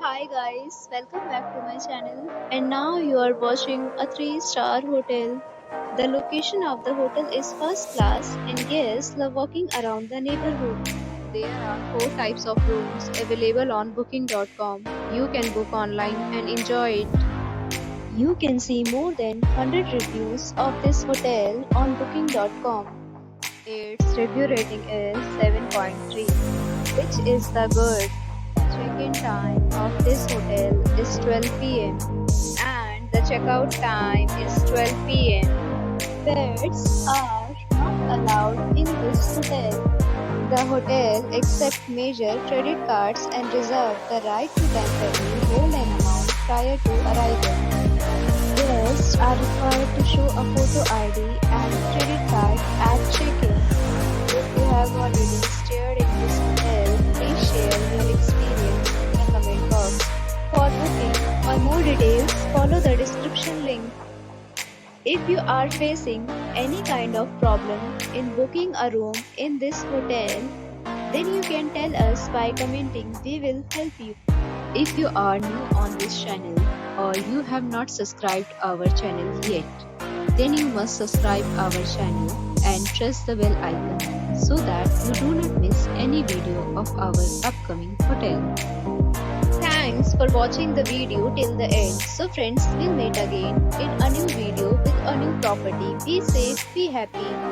Hi guys, welcome back to my channel. And now you are watching a 3-star hotel. The location of the hotel is first class and guests love walking around the neighborhood. There are 4 types of rooms available on booking.com. You can book online and enjoy it. You can see more than 100 reviews of this hotel on booking.com. Its review rating is 7.3, which is the good. Check-in time of this hotel is 12 p.m. and the checkout time is 12 p.m. Pets are not allowed in this hotel. The hotel accepts major credit cards and reserves the right to temporarily hold an amount prior to arrival. Guests are required to show a photo ID and credit card at check-in. If you have already stayed in this hotel, please share your experience in the comment box. For booking or more details, follow the description link. If you are facing any kind of problem in booking a room in this hotel, then you can tell us by commenting. We will help you. If you are new on this channel or you have not subscribed our channel yet, then you must subscribe our channel and press the bell icon so that you do not miss any video of our upcoming hotel. Thanks for watching the video till the end. So friends, we'll meet again in a new video with a new property. Be safe, be happy.